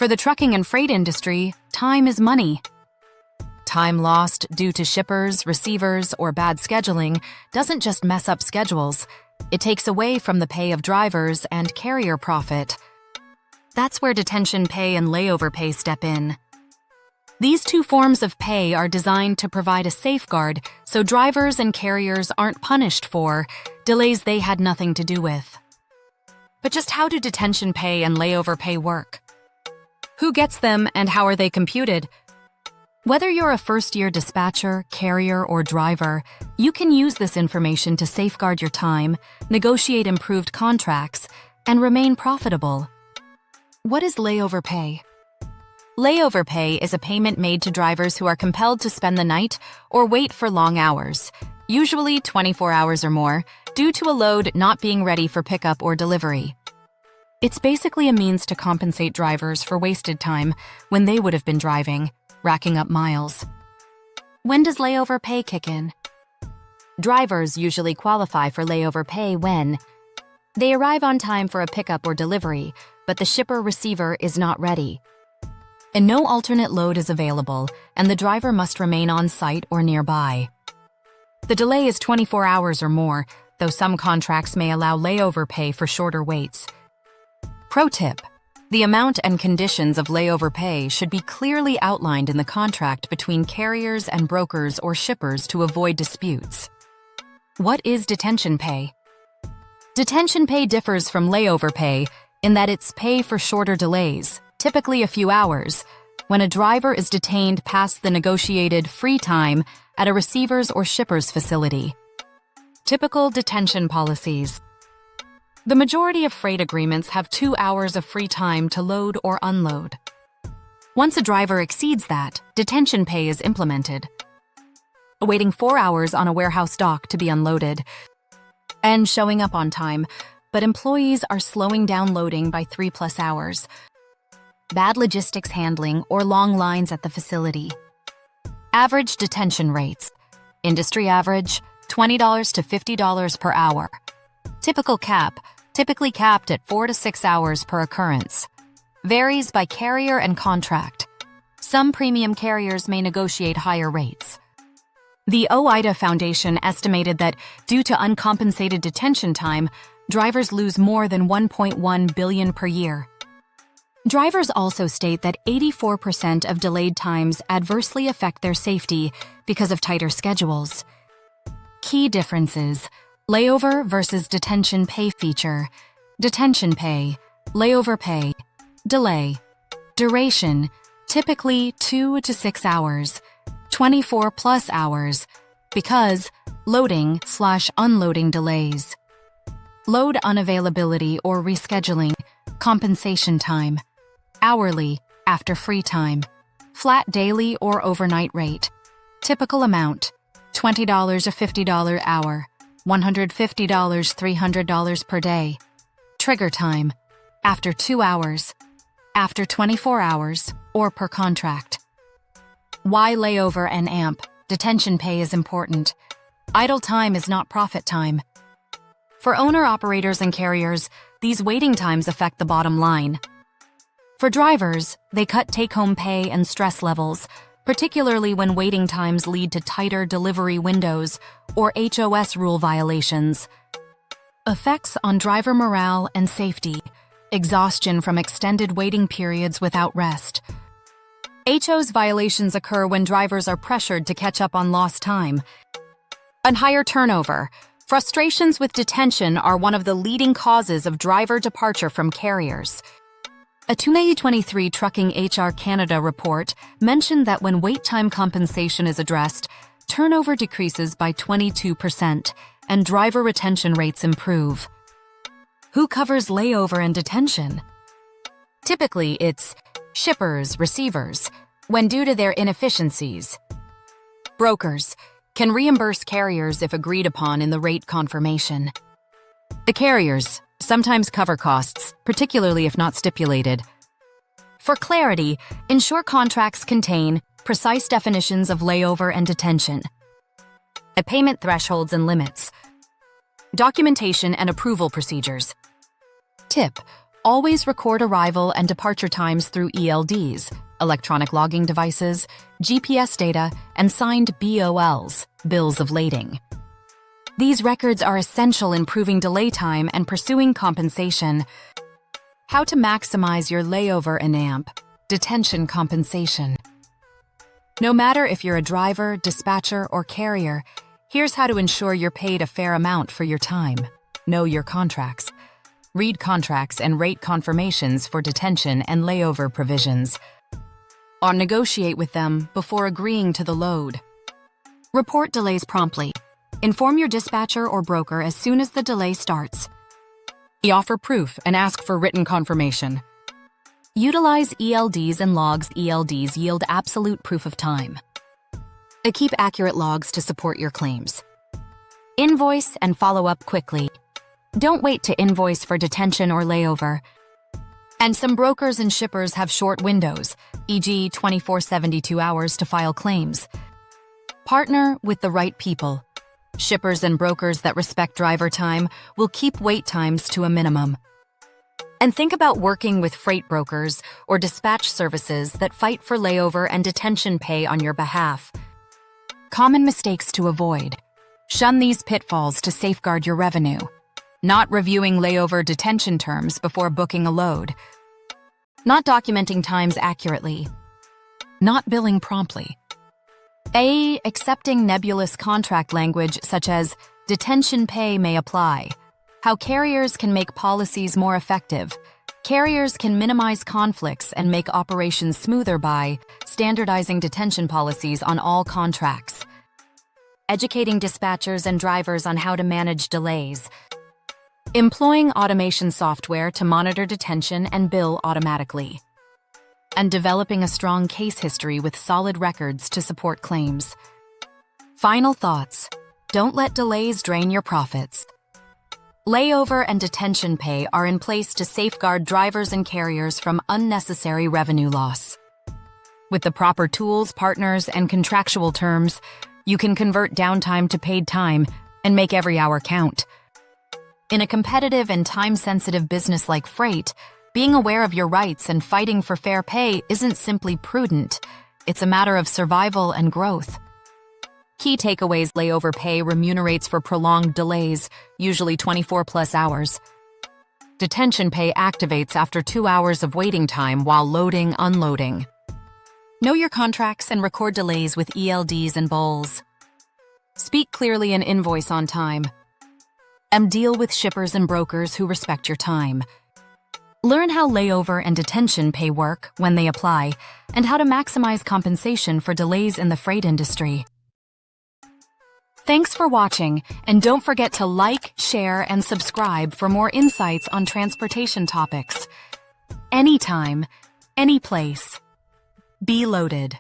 For the trucking and freight industry, time is money. Time lost due to shippers, receivers, or bad scheduling doesn't just mess up schedules, it takes away from the pay of drivers and carrier profit. That's where detention pay and layover pay step in. These two forms of pay are designed to provide a safeguard so drivers and carriers aren't punished for delays they had nothing to do with. But just how do detention pay and layover pay work? Who gets them and how are they computed? Whether you're a first-year dispatcher, carrier, or driver, you can use this information to safeguard your time, negotiate improved contracts, and remain profitable. What is layover pay? Layover pay is a payment made to drivers who are compelled to spend the night or wait for long hours, usually 24 hours or more, due to a load not being ready for pickup or delivery. It's basically a means to compensate drivers for wasted time when they would have been driving, racking up miles. When does layover pay kick in? Drivers usually qualify for layover pay when they arrive on time for a pickup or delivery, but the shipper-receiver is not ready, and no alternate load is available, and the driver must remain on site or nearby. The delay is 24 hours or more, though some contracts may allow layover pay for shorter waits. Pro tip: the amount and conditions of layover pay should be clearly outlined in the contract between carriers and brokers or shippers to avoid disputes. What is detention pay? Detention pay differs from layover pay in that it's pay for shorter delays, typically a few hours, when a driver is detained past the negotiated free time at a receiver's or shipper's facility. Typical detention policies. The majority of freight agreements have 2 hours of free time to load or unload. Once a driver exceeds that, detention pay is implemented, waiting 4 hours on a warehouse dock to be unloaded, and showing up on time, but employees are slowing down loading by 3+ hours. Bad logistics handling or long lines at the facility. Average detention rates. Industry average, $20 to $50 per hour. Typical cap, typically capped at 4 to 6 hours per occurrence. Varies by carrier and contract. Some premium carriers may negotiate higher rates. The OIDA Foundation estimated that, due to uncompensated detention time, drivers lose more than $1.1 billion per year. Drivers also state that 84% of delayed times adversely affect their safety because of tighter schedules. Key differences: layover versus detention pay feature, detention pay, layover pay, delay, duration, typically 2 to 6 hours, 24+ hours, because loading/unloading delays, load unavailability or rescheduling, compensation time, hourly, after free time, flat daily or overnight rate, typical amount, $20 to $50 hour, $150 $300 per day, trigger time, after 2 hours, after 24 hours, or per contract. Why layover and AMP, detention pay is important. Idle time is not profit time. For owner-operators and carriers, these waiting times affect the bottom line. For drivers, they cut take-home pay and stress levels, particularly when waiting times lead to tighter delivery windows or HOS rule violations. Effects on driver morale and safety: exhaustion from extended waiting periods without rest. HOS violations occur when drivers are pressured to catch up on lost time. And higher turnover. Frustrations with detention are one of the leading causes of driver departure from carriers. A 2023 Trucking HR Canada report mentioned that when wait time compensation is addressed, turnover decreases by 22% and driver retention rates improve. Who covers layover and detention? Typically, it's shippers, receivers, when due to their inefficiencies. Brokers can reimburse carriers if agreed upon in the rate confirmation. The carriers sometimes cover costs, particularly if not stipulated. For clarity, ensure contracts contain precise definitions of layover and detention, payment thresholds and limits, documentation and approval procedures. Tip: Always record arrival and departure times through ELDs, electronic logging devices, GPS data, and signed BOLs, bills of lading. These records are essential in proving delay time and pursuing compensation. How to maximize your layover and detention compensation. No matter if you're a driver, dispatcher, or carrier, here's how to ensure you're paid a fair amount for your time. Know your contracts. Read contracts and rate confirmations for detention and layover provisions. Or negotiate with them before agreeing to the load. Report delays promptly. Inform your dispatcher or broker as soon as the delay starts. Offer proof and ask for written confirmation. Utilize ELDs and logs. ELDs yield absolute proof of time. Keep accurate logs to support your claims. Invoice and follow up quickly. Don't wait to invoice for detention or layover. And some brokers and shippers have short windows, e.g. 24-72 hours to file claims. Partner with the right people. Shippers and brokers that respect driver time will keep wait times to a minimum. And think about working with freight brokers or dispatch services that fight for layover and detention pay on your behalf. Common mistakes to avoid. Shun these pitfalls to safeguard your revenue. Not reviewing layover detention terms before booking a load. Not documenting times accurately. Not billing promptly. Accepting nebulous contract language such as detention pay may apply. How carriers can make policies more effective. Carriers can minimize conflicts and make operations smoother by standardizing detention policies on all contracts. Educating dispatchers and drivers on how to manage delays. Employing automation software to monitor detention and bill automatically. And developing a strong case history with solid records to support claims. Final thoughts. Don't let delays drain your profits. Layover and detention pay are in place to safeguard drivers and carriers from unnecessary revenue loss. With the proper tools, partners, and contractual terms, you can convert downtime to paid time and make every hour count. In a competitive and time-sensitive business like freight, being aware of your rights and fighting for fair pay isn't simply prudent. It's a matter of survival and growth. Key takeaways: layover pay remunerates for prolonged delays, usually 24+ hours. Detention pay activates after 2 hours of waiting time while loading, unloading. Know your contracts and record delays with ELDs and BOLs. Speak clearly and invoice on time. And deal with shippers and brokers who respect your time. Learn how layover and detention pay work when they apply, and how to maximize compensation for delays in the freight industry. Thanks for watching, and don't forget to like, share, and subscribe for more insights on transportation topics. Anytime, any place. Be loaded.